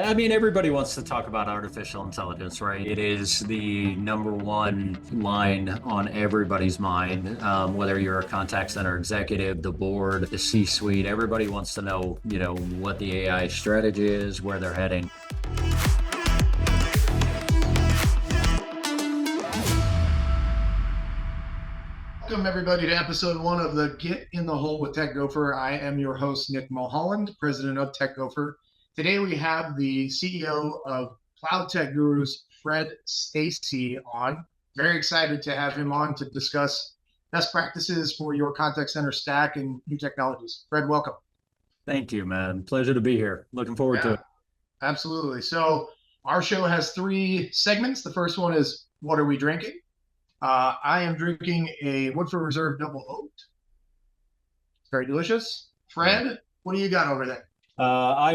Yeah, I mean, everybody wants to talk about artificial intelligence, right? It is the number one line on everybody's mind, whether you're a contact center executive, the board, the C-suite, everybody wants to know, what the AI strategy is, where they're heading. Welcome, everybody, to episode 1 of the Get in the Hole with Tech-Gofer. I am your host, Nick Mulholland, president of Tech-Gofer. Today, we have the CEO of Cloud Tech Gurus, Fred Stacey, on. Very excited to have him on to discuss best practices for your contact center stack and new technologies. Fred, welcome. Thank you, man. Pleasure to be here. Looking forward to it. Absolutely. So our show has 3 segments. The first one is, what are we drinking? I am drinking a Woodford Reserve Double Oat. It's very delicious. Fred, what do you got over there? I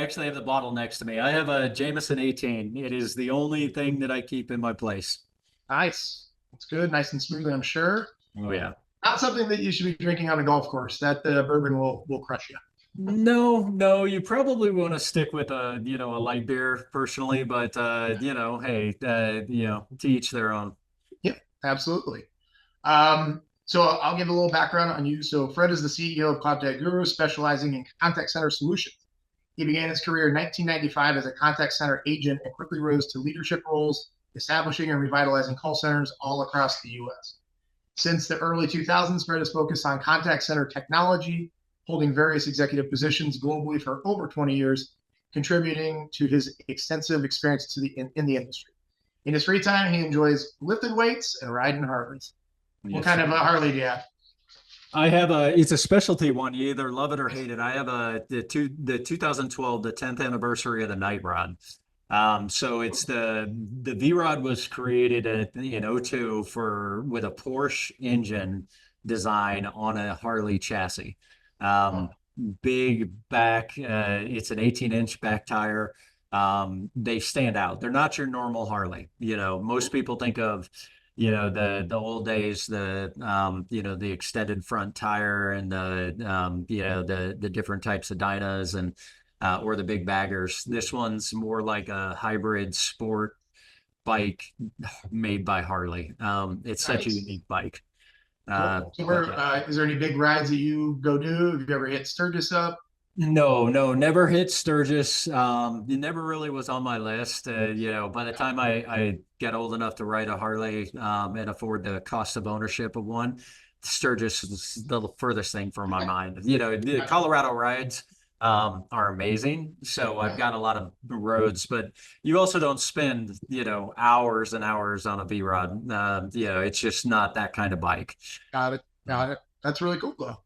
actually have the bottle next to me. I have a Jameson 18. It is the only thing that I keep in my place. Nice. It's good. Nice and smooth, I'm sure. Oh, yeah. Not something that you should be drinking on a golf course. That bourbon will crush you. No, you probably want to stick with a light beer personally, but hey, to each their own. Yeah, absolutely. So I'll give a little background on you. So Fred is the CEO of Cloud Tech Guru, specializing in contact center solutions. He began his career in 1995 as a contact center agent and quickly rose to leadership roles, establishing and revitalizing call centers all across the U.S. Since the early 2000s, Fred has focused on contact center technology, holding various executive positions globally for over 20 years, contributing to his extensive experience in the industry. In his free time, he enjoys lifting weights and riding Harleys. Yes. What kind of a Harley do you have? I have it's a specialty one. You either love it or hate it. I have the 2012, the 10th anniversary of the Night Rod. So it's the V-Rod was created in '02 with a Porsche engine design on a Harley chassis. Big back, it's an 18-inch back tire. They stand out. They're not your normal Harley. Most people think of the old days, the extended front tire and the different types of dynas and or the big baggers. This one's more like a hybrid sport bike made by Harley. It's such a unique bike. Is there any big rides that you go do? Have you ever hit Sturgis up? No, never hit Sturgis. It never really was on my list. By the time I get old enough to ride a Harley and afford the cost of ownership of one, Sturgis is the furthest thing from my mind. The Colorado rides are amazing. So I've got a lot of roads, but you also don't spend, hours and hours on a V-Rod. It's just not that kind of bike. Got it. That's really cool though.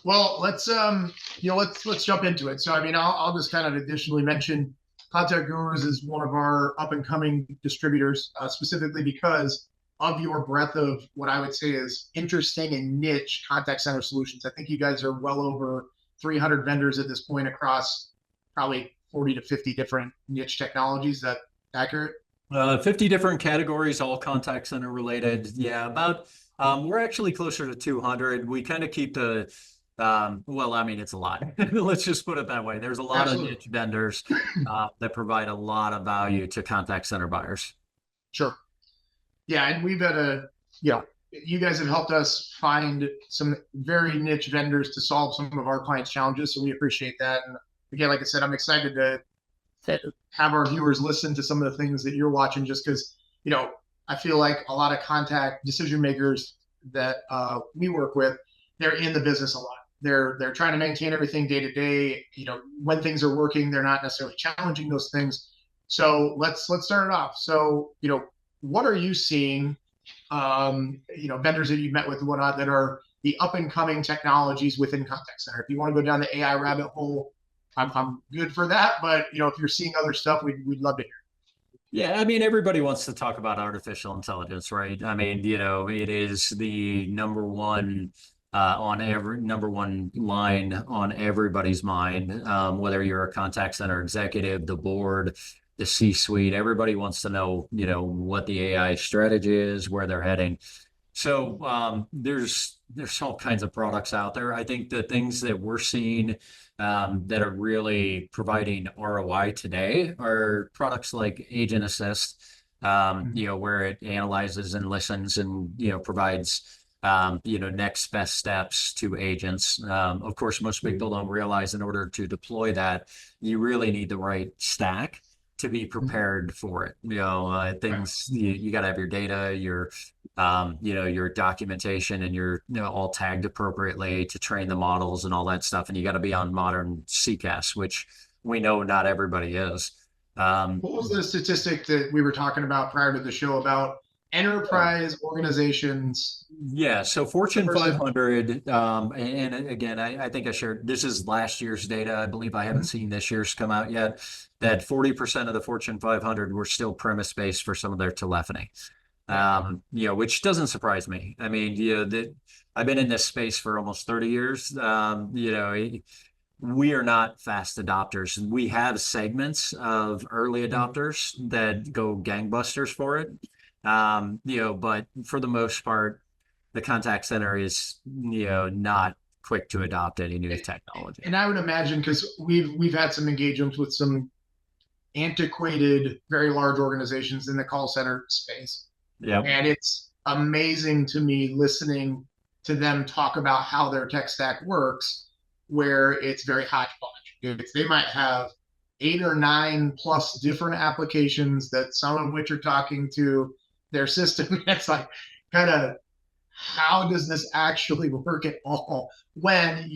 Well, let's jump into it. So, I'll just kind of additionally mention Cloud Tech Gurus is one of our up and coming distributors, specifically because of your breadth of what I would say is interesting and niche contact center solutions. I think you guys are well over 300 vendors at this point across probably 40 to 50 different niche technologies. Is that accurate? 50 different categories, all contact center related. Yeah, we're actually closer to 200. We kind of keep it's a lot. Let's just put it that way. There's a lot Absolutely. of niche vendors that provide a lot of value to contact center buyers. Sure. Yeah, and we've had you guys have helped us find some very niche vendors to solve some of our clients' challenges, so we appreciate that. And again, like I said, I'm excited to have our viewers listen to some of the things that you're watching, just because, I feel like a lot of contact decision makers that we work with, they're in the business a lot. They're trying to maintain everything day to day. When things are working, they're not necessarily challenging those things. So let's start it off. So, what are you seeing, vendors that you've met with and whatnot that are the up and coming technologies within contact center? If you want to go down the AI rabbit hole, I'm good for that. But, if you're seeing other stuff, we'd love to hear. Yeah, everybody wants to talk about artificial intelligence, right? It is the number one line on everybody's mind, whether you're a contact center executive, the board, the C-suite. Everybody wants to know, what the AI strategy is, where they're heading. So there's all kinds of products out there. I think the things that we're seeing that are really providing ROI today are products like Agent Assist, where it analyzes and listens and, provides, next best steps to agents. Of course, most people don't realize in order to deploy that, you really need the right stack to be prepared for it. Things you got to have your data, your documentation, and your all tagged appropriately to train the models and all that stuff. And you got to be on modern CCAS, which we know not everybody is. What was the statistic that we were talking about prior to the show about enterprise organizations? Yeah, so Fortune 500, and again, I think I shared, this is last year's data. I believe I haven't seen this year's come out yet, that 40% of the Fortune 500 were still premise-based for some of their telephony. Which doesn't surprise me. I mean, I've been in this space for almost 30 years. We are not fast adopters. We have segments of early adopters that go gangbusters for it. But for the most part, the contact center is, not quick to adopt any new technology. And I would imagine, because we've had some engagements with some antiquated, very large organizations in the call center space. Yeah. And it's amazing to me listening to them talk about how their tech stack works, where it's very hodgepodge. They might have 8 or 9 plus different applications that some of which are talking to their system. It's like, kind of, how does this actually work at all? When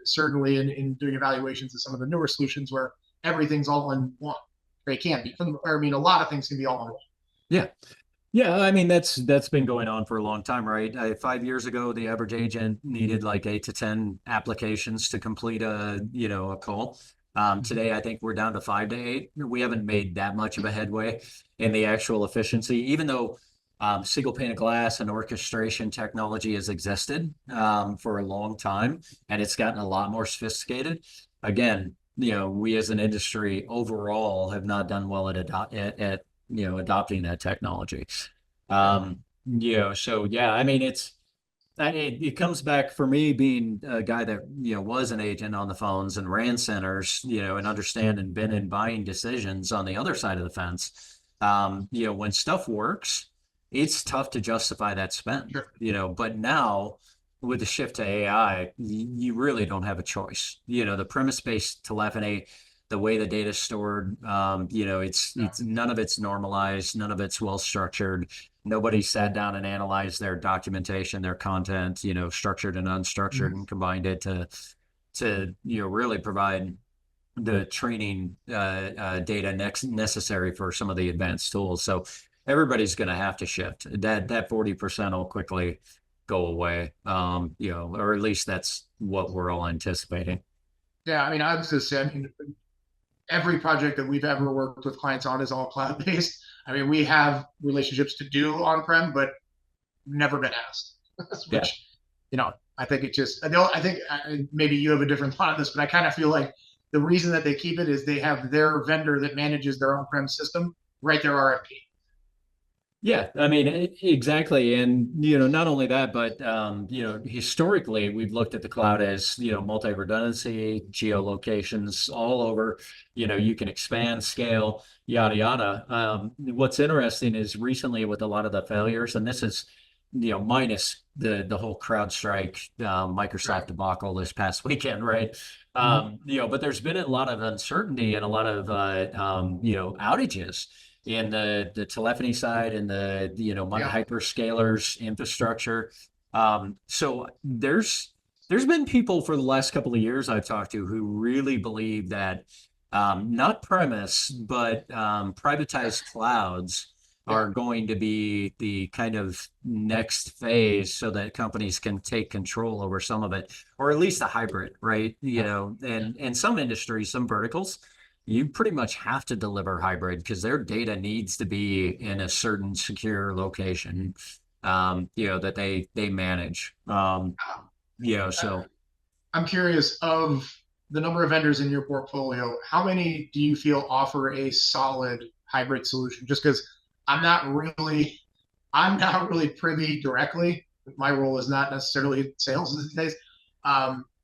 certainly in doing evaluations of some of the newer solutions where everything's all in one. They can be. I mean, a lot of things can be all in one. Yeah. Yeah, I mean that's been going on for a long time, right? 5 years ago, the average agent needed like 8 to 10 applications to complete a call. Today, I think we're down to 5 to 8. We haven't made that much of a headway in the actual efficiency, even though single pane of glass and orchestration technology has existed for a long time, and it's gotten a lot more sophisticated. Again, we as an industry overall have not done well at adopting that technology. So yeah, I mean, it comes back for me being a guy that, was an agent on the phones and ran centers, and understand and been in buying decisions on the other side of the fence. When stuff works, it's tough to justify that spend, Sure. But now with the shift to AI, you really don't have a choice. The premise-based telephony, the way the data is stored, it's none of it's normalized, none of it's well structured. Nobody sat down and analyzed their documentation, their content, structured and unstructured, and combined it to really provide the training data necessary for some of the advanced tools. So everybody's going to have to shift. That 40% will quickly go away, or at least that's what we're all anticipating. Yeah, I mean, I was just saying, every project that we've ever worked with clients on is all cloud-based. I mean, we have relationships to do on-prem, but never been asked. Which, I think it just, I think maybe you have a different thought on this, but I kind of feel like the reason that they keep it is they have their vendor that manages their on-prem system write their RFP. Yeah, I mean, exactly. And, not only that, but, historically, we've looked at the cloud as, multi-redundancy, geolocations all over, you can expand, scale, yada, yada. What's interesting is recently with a lot of the failures, and this is, minus the whole CrowdStrike, Microsoft debacle this past weekend, right? But there's been a lot of uncertainty and a lot of, outages in the telephony side and the hyperscalers infrastructure. So there's been people for the last couple of years I've talked to who really believe that not premise, but privatized clouds are going to be the kind of next phase so that companies can take control over some of it, or at least a hybrid, right? And some industries, some verticals, you pretty much have to deliver hybrid because their data needs to be in a certain secure location, that they manage. So I'm curious, of the number of vendors in your portfolio, how many do you feel offer a solid hybrid solution? Just because I'm not really privy directly. My role is not necessarily sales these days.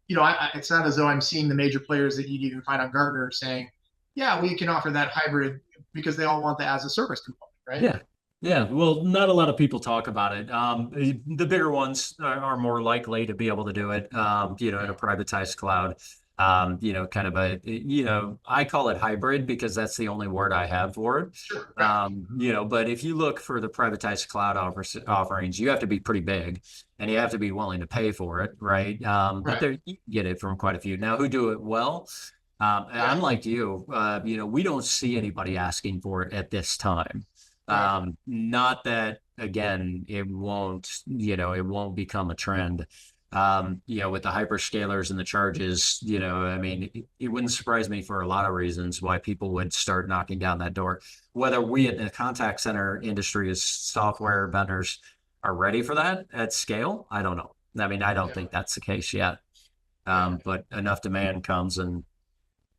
it's not as though I'm seeing the major players that you'd even find on Gartner saying, yeah, we can offer that hybrid because they all want the as a service component, right? Yeah. Yeah. Well, not a lot of people talk about it. The bigger ones are more likely to be able to do it, in a privatized cloud. Kind of I call it hybrid because that's the only word I have for it. Sure. Right. But if you look for the privatized cloud offerings, you have to be pretty big and you have to be willing to pay for it, right? But Right. there you can get it from quite a few. Now, who do it well? Yeah. I'm like you, we don't see anybody asking for it at this time. Right. Not that again, it won't become a trend. With the hyperscalers and the charges, I mean, it wouldn't surprise me for a lot of reasons why people would start knocking down that door. Whether we in the contact center industry as software vendors are ready for that at scale, I don't know. I mean, I don't Yeah. think that's the case yet. Right. But enough demand comes and,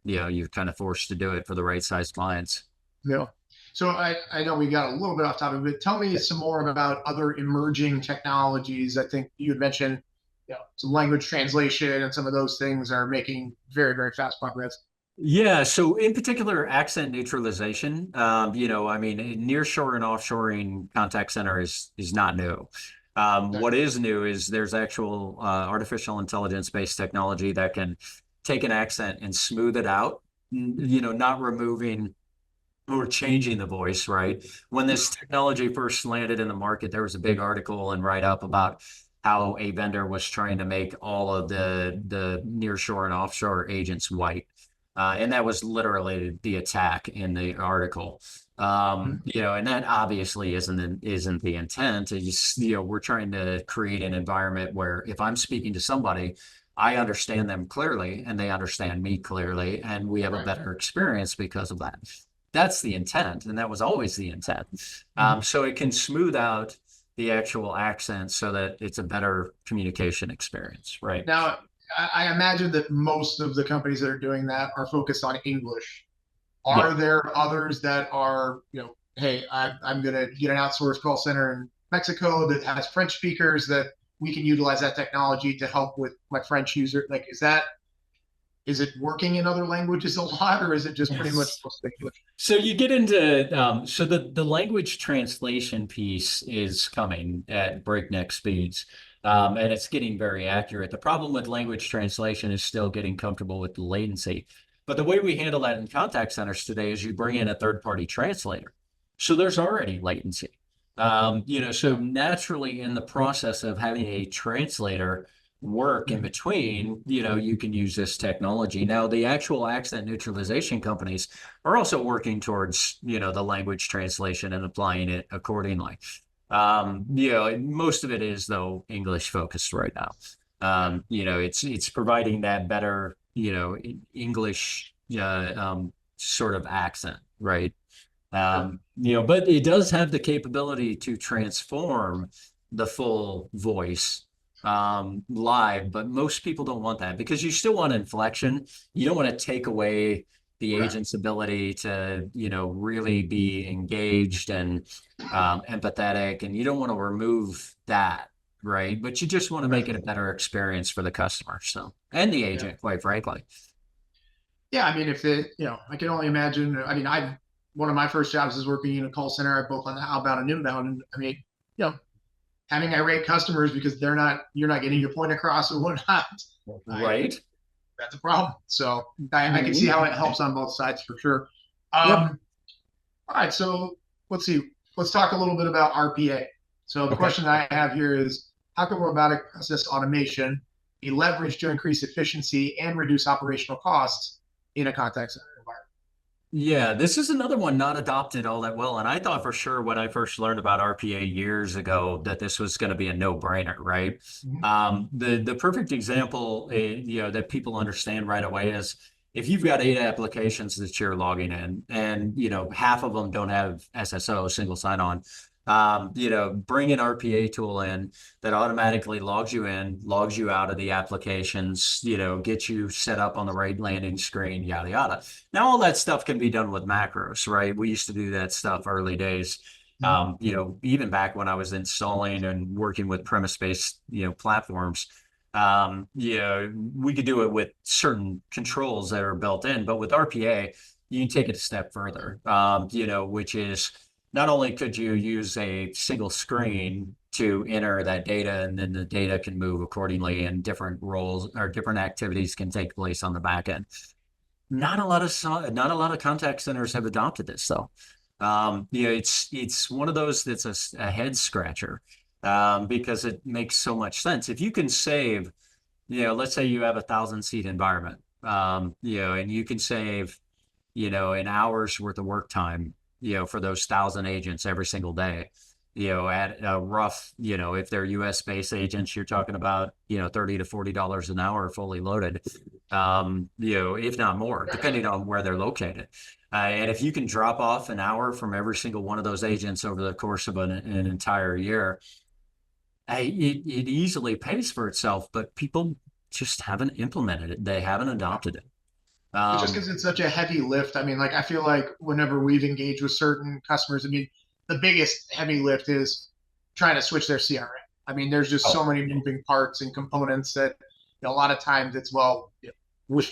you're kind of forced to do it for the right size clients. Yeah. So I know we got a little bit off topic, but tell me some more about other emerging technologies. I think you had mentioned, some language translation and some of those things are making very, very fast progress. Yeah, so in particular, accent neutralization. I mean, nearshore and offshoring contact center is not new. Okay. What is new is there's actual artificial intelligence-based technology that can take an accent and smooth it out, not removing or changing the voice, right? When this technology first landed in the market, there was a big article and write-up about how a vendor was trying to make all of the nearshore and offshore agents white. And that was literally the attack in the article. And that obviously isn't the intent. We're trying to create an environment where if I'm speaking to somebody, I understand them clearly and they understand me clearly, and we have a Right. better experience because of that. That's the intent, and that was always the intent. So it can smooth out the actual accent so that it's a better communication experience, right? Now, I imagine that most of the companies that are doing that are focused on English. Yeah. Are there others that are, hey, I'm going to get an outsourced call center in Mexico that has French speakers that we can utilize that technology to help with my French user? Like, is it working in other languages a lot, or is it just pretty much Yes. mostly English? So you get into so the language translation piece is coming at breakneck speeds, and it's getting very accurate. The problem with language translation is still getting comfortable with the latency. But the way we handle that in contact centers today is you bring in a third-party translator. So there's already latency. So naturally in the process of having a translator work in between, you can use this technology. Now, the actual accent neutralization companies are also working towards, the language translation and applying it accordingly. Most of it is though English focused right now. It's providing that better, English sort of accent, right? But it does have the capability to transform the full voice live, but most people don't want that because you still want inflection. You don't want to take away the Correct. agent's ability to, really be engaged and empathetic, and you don't want to remove that, right? But you just want to make Right. it a better experience for the customer, so and the Yeah. agent, quite frankly. Yeah. I mean, if it, I can only imagine. I mean, one of my first jobs is working in a call center, both on the outbound and inbound. And I mean, you know, having irate customers because you're not getting your point across or whatnot. Right. That's a problem. So I can see how it helps on both sides for sure. Yep. All right, so let's see. Let's talk a little bit about RPA. So the Okay. question that I have here is, how can robotic process automation be leveraged to increase efficiency and reduce operational costs in a contact center environment? Yeah, this is another one not adopted all that well. And I thought for sure when I first learned about RPA years ago that this was going to be a no-brainer, right? Mhm. The perfect example, that people understand right away is if you've got 8 applications that you're logging in, and half of them don't have SSO, single sign-on. Bring an RPA tool in that automatically logs you in, logs you out of the applications, get you set up on the right landing screen, yada yada. Now all that stuff can be done with macros, right? We used to do that stuff early days. Even back when I was installing and working with premise-based, platforms, You know, we could do it with certain controls that are built in, but with RPA, you can take it a step further, you know, which is not only could you use a single screen to enter that data, and then the data can move accordingly, and different roles or different activities can take place on the back end. Not a lot of contact centers have adopted this though. You know, it's one of those that's a head scratcher, because it makes so much sense. If you can save, you know, let's say you have 1,000 seat environment, you know, and you can save, you know, an hour's worth of work time, you know, for those 1,000 agents every single day, you know, at a rough, you know, if they're US based agents, you're talking about, you know, $30 to $40 an hour fully loaded, you know, if not more, depending on where they're located. And if you can drop off an hour from every single one of those agents over the course of an entire year, it easily pays for itself, but people just haven't implemented it. They haven't adopted it. It's just because it's such a heavy lift. I mean, like I feel like whenever we've engaged with certain customers, I mean, the biggest heavy lift is trying to switch their CRM. I mean, there's just so many moving parts and components that, you know, a lot of times it's, well, you know,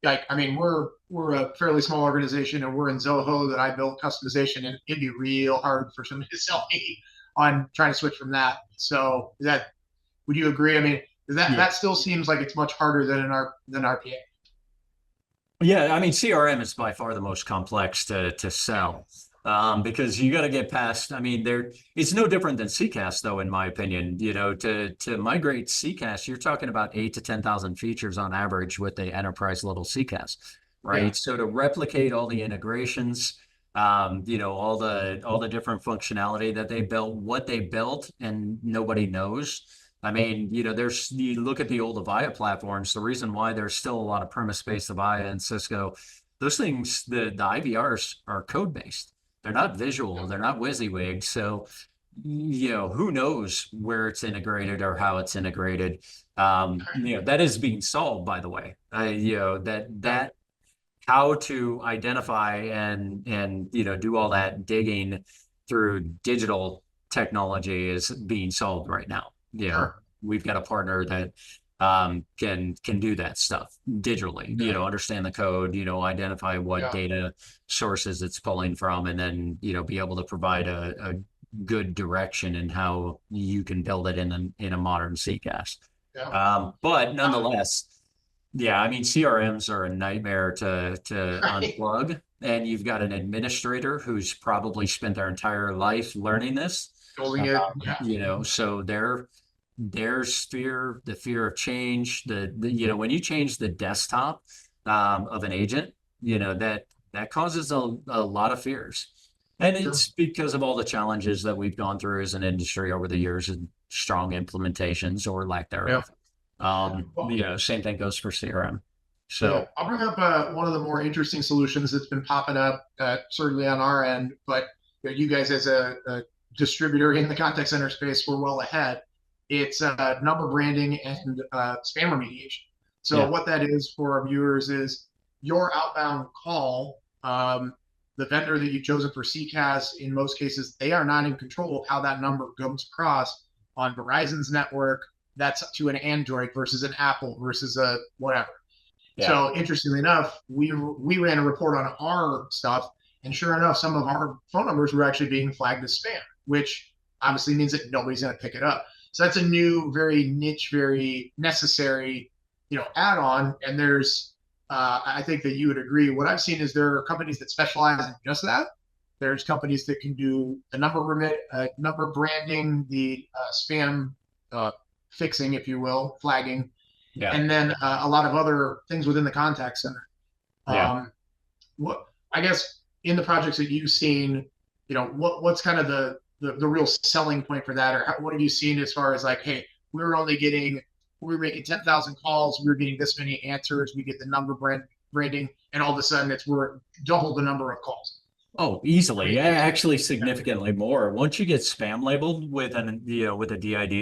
like, I mean, we're a fairly small organization, and we're in Zoho that I built customization, and it'd be real hard for somebody to sell me on trying to switch from that. So would you agree? I mean, that still seems like it's much harder than RPA. Yeah, I mean, CRM is by far the most complex to sell, because you got to get past. I mean, it's no different than CCaaS, though, in my opinion. You know, to migrate CCaaS, you're talking about 8 to 10,000 features on average with the enterprise level CCaaS, right? Yeah. So to replicate all the integrations, you know, all the different functionality that they built, what they built, and nobody knows. I mean, you know, you look at the old Avaya platforms, the reason why there's still a lot of premise-based Avaya and Cisco, those things, the IVRs are code-based. They're not visual, they're not WYSIWYG. So, you know, who knows where it's integrated or how it's integrated. You know, that is being solved, by the way. You know, that how to identify and you know, do all that digging through digital technology is being solved right now. Yeah, we've got a partner that can do that stuff digitally, you know, understand the code, you know, identify what data sources it's pulling from, and then, you know, be able to provide a good direction in how you can build it in a modern CCaaS. But nonetheless, yeah, I mean, CRMs are a nightmare to unplug, and you've got an administrator who's probably spent their entire life learning this. You know, so there's fear, the fear of change, the you know, when you change the desktop of an agent, you know, that causes a lot of fears. And it's because of all the challenges that we've gone through as an industry over the years, and strong implementations or lack thereof. You know, same thing goes for CRM. So I'll bring up one of the more interesting solutions that's been popping up, certainly on our end, but you know, you guys as a distributor in the contact center space, we're well ahead. It's number branding and spam remediation. So what that is for our viewers is your outbound call, the vendor that you've chosen for CCaaS, in most cases, they are not in control of how that number goes across on Verizon's network. That's to an Android versus an Apple versus a whatever. So interestingly enough, we ran a report on our stuff, and sure enough, some of our phone numbers were actually being flagged as spam, which obviously means that nobody's going to pick it up. So that's a new, very niche, very necessary, you know, add-on. And there's, I think that you would agree. What I've seen is there are companies that specialize in just that. There's companies that can do the number branding, the spam fixing, if you will, flagging, and then a lot of other things within the contact center. What I guess in the projects that you've seen, you know, what's kind of the real selling point for that, or what have you seen as far as like, hey, we're making 10,000 calls, we're getting this many answers, we get the number branding, and all of a sudden we're double the number of calls. Oh, easily. Yeah, actually significantly more. Once you get spam labeled with with a DID,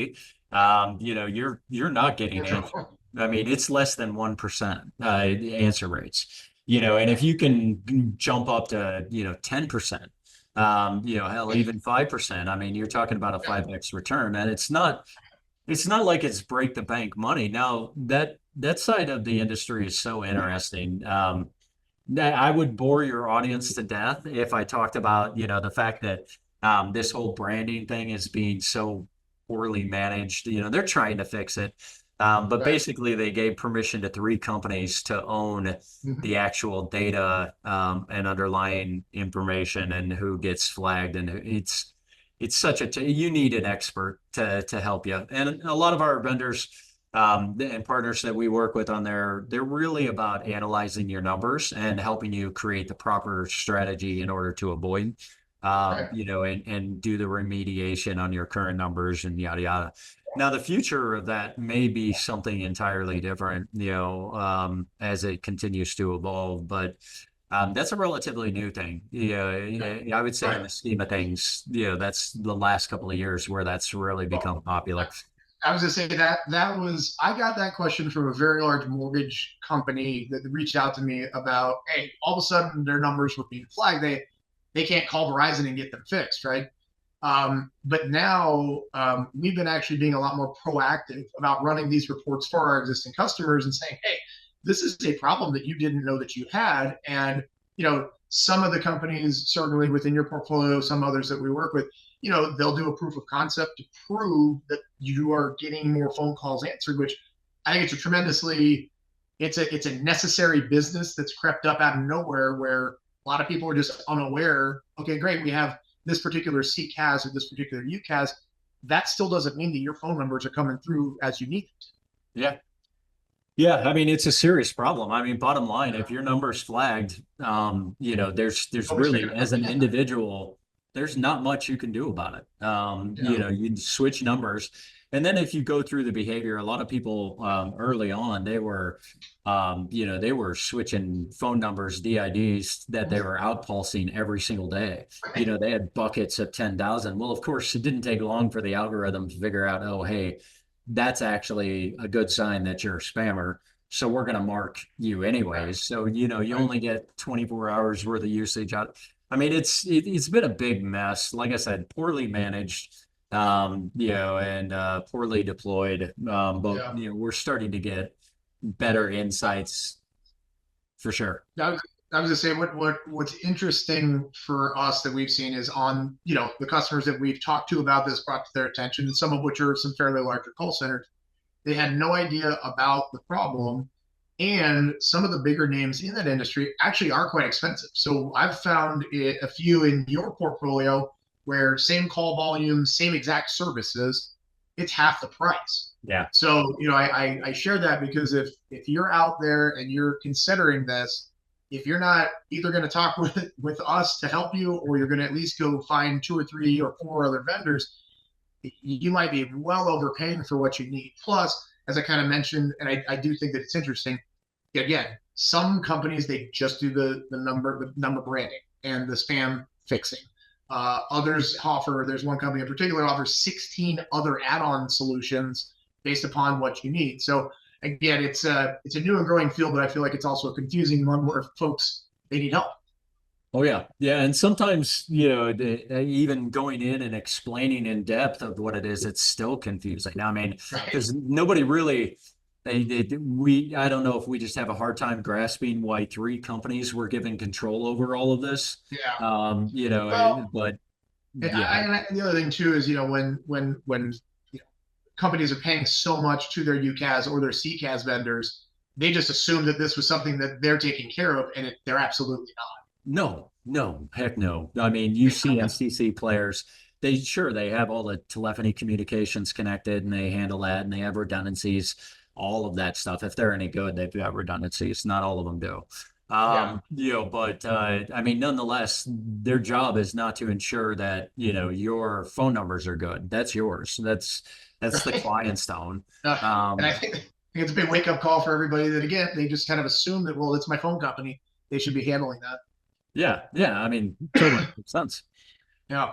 you know, you're not getting answers. I mean, it's less than 1% answer rates. You know, and if you can jump up to, you know, 10%, you know, hell, even 5%, I mean, you're talking about a 5x return, and it's not it's not like it's break the bank money. Now that side of the industry is so interesting. I would bore your audience to death if I talked about, the fact that this whole branding thing is being so poorly managed. They're trying to fix it. But Right. basically, they gave permission to three companies to own Mhm. the actual data and underlying information and who gets flagged. And it's such you need an expert to help you. And a lot of our vendors and partners that we work with on there, they're really about analyzing your numbers and helping you create the proper strategy in order to avoid, Right. and do the remediation on your current numbers and yada yada. Now, the future of that may be something entirely different, as it continues to evolve, but that's a relatively new thing. Yeah, I would say in Right. the scheme of things, that's the last couple of years where that's really Well, become popular. I was gonna say that was I got that question from a very large mortgage company that reached out to me about, hey, all of a sudden their numbers were being flagged. They can't call Verizon and get them fixed, right? But now we've been actually being a lot more proactive about running these reports for our existing customers and saying, hey, this is a problem that you didn't know that you had. And, some of the companies, certainly within your portfolio, some others that we work with, they'll do a proof of concept to prove that you are getting more phone calls answered, which I think it's a necessary business that's crept up out of nowhere where a lot of people are just unaware. Okay, great. We have this particular CCAS or this particular UCAS. That still doesn't mean that your phone numbers are coming through as you need it. Yeah. Yeah, I mean it's a serious problem. I mean, bottom line, Yeah. if your number's flagged, there's Nobody's really picking it up. as an individual, there's not much you can do about it. Yeah. You switch numbers, and then if you go through the behavior, a lot of people early on they were switching phone numbers, DIDs that they were outpulsing every single day. They had buckets of 10,000. Well, of course, it didn't take long for the algorithm to figure out, oh, hey, that's actually a good sign that you're a spammer. So we're going to mark you Right. anyways. So, you Right. only get 24 hours worth of usage out. I mean, it's been a big mess. Like I said, poorly managed, and poorly deployed. But, Yeah. we're starting to get better insights for sure. I was, I was gonna say what's interesting for us that we've seen is on the customers that we've talked to about this, brought to their attention, and some of which are some fairly larger call centers. They had no idea about the problem, and some of the bigger names in that industry actually are quite expensive. So I've found a few in your portfolio where same call volume, same exact services, it's half the price. Yeah. So I share that because if you're out there and you're considering this, if you're not either going to talk with us to help you, or you're going to at least go find two or three or four other vendors, you might be well overpaying for what you need. Plus, as I kind of mentioned, and I do think that it's interesting, again, some companies, they just do the number branding and the spam fixing. Others offer, there's one company in particular offers 16 other add-on solutions based upon what you need. So again, it's a new and growing field, but I feel like it's also a confusing one where folks, they need help. Oh yeah, yeah, and sometimes even going in and explaining in depth of what it is, it's still confusing. I mean, Right. because nobody really, I don't know if we just have a hard time grasping why three companies were given control over all of this. Yeah. Well, But and, yeah, the other thing too is, when companies are paying so much to their UCAS or their CCAS vendors, they just assume that this was something that they're taking care of, and they're absolutely no, no, heck no. I mean, you see FCC players, they have all the telephony communications connected and they handle that and they have redundancies, all of that stuff. If they're any good, they've got redundancies. Not all of them do. not. But I mean, nonetheless, their job is not to ensure that, your phone numbers are good. That's yours. That's the Yeah. client's stone. And I Um, think it's a big wake up call for everybody that, again, they just kind of assume that, well, it's my phone company. They should be handling that. yeah, yeah. I mean, totally makes sense. Yeah.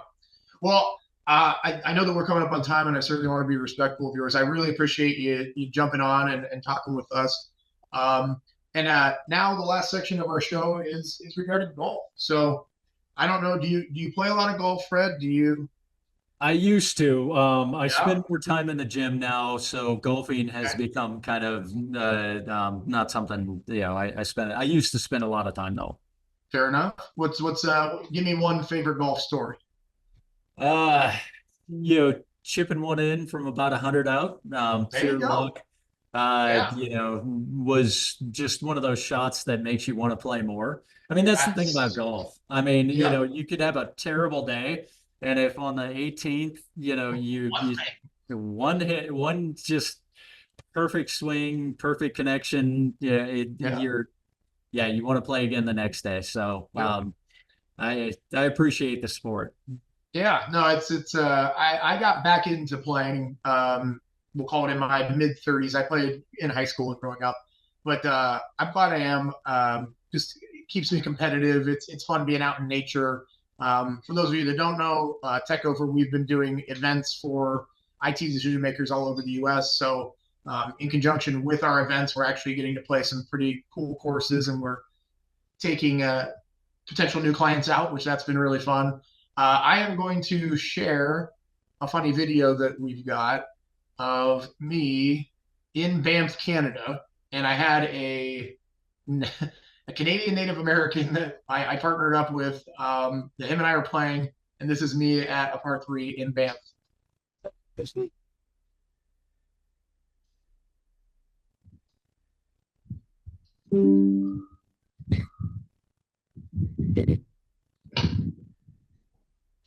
Well, I know that we're coming up on time, and I certainly want to be respectful of yours. I really appreciate you jumping on and talking with us. And now the last section of our show is regarding golf. So I don't know, do you play a lot of golf, Fred? Do you? I used to. I Yeah. spend more time in the gym now, so golfing has Okay. become kind of not something, I spend. I used to spend a lot of time though. Fair enough. Give me one favorite golf story. Uh, chipping one in from about 100 out, There you pure go. luck. Yeah. Was just one of those shots that makes you want to play more. I mean, that's the thing about That's, golf. I mean, yep. you could have a terrible day, and if on the 18th, One thing. one hit, one just perfect swing, perfect connection, Yeah. you want to play again the next day. So, Yep. I appreciate the sport. Yeah, no, I got back into playing, we'll call it in my mid 30s. I played in high school and growing up, but I'm glad I am. Just keeps me competitive. It's fun being out in nature. For those of you that don't know, Tech-Gofer, we've been doing events for IT decision makers all over the US. So in conjunction with our events, we're actually getting to play some pretty cool courses, and we're taking potential new clients out, which that's been really fun. I am going to share a funny video that we've got of me in Banff, Canada, and I had a Canadian Native American that I partnered up with. That him and I are playing, and this is me at a par three in Banff.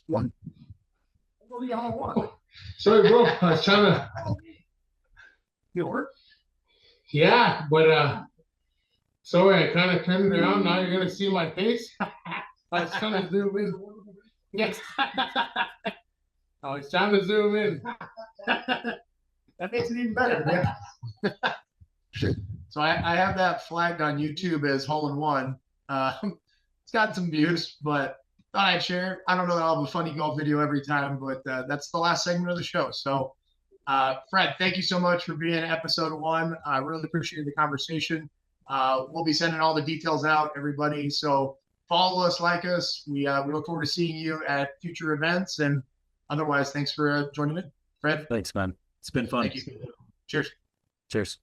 One. Sorry, bro. I was trying to. Yeah, but sorry, I kind of turned it around. Now you're gonna see my face. I was trying to zoom in. Yes. I was trying to zoom in. That makes it even better. Yeah. So I have that flagged on YouTube as hole in one. It's got some views, but thought I'd share it. I don't know that I'll have a funny golf video every time, but that's the last segment of the show. So, Fred, thank you so much for being episode one. I really appreciate the conversation. We'll be sending all the details out, everybody. So follow us, like us. We look forward to seeing you at future events. And otherwise, thanks for joining me, Fred. Thanks, man. It's been fun. Thank you. Cheers. Cheers.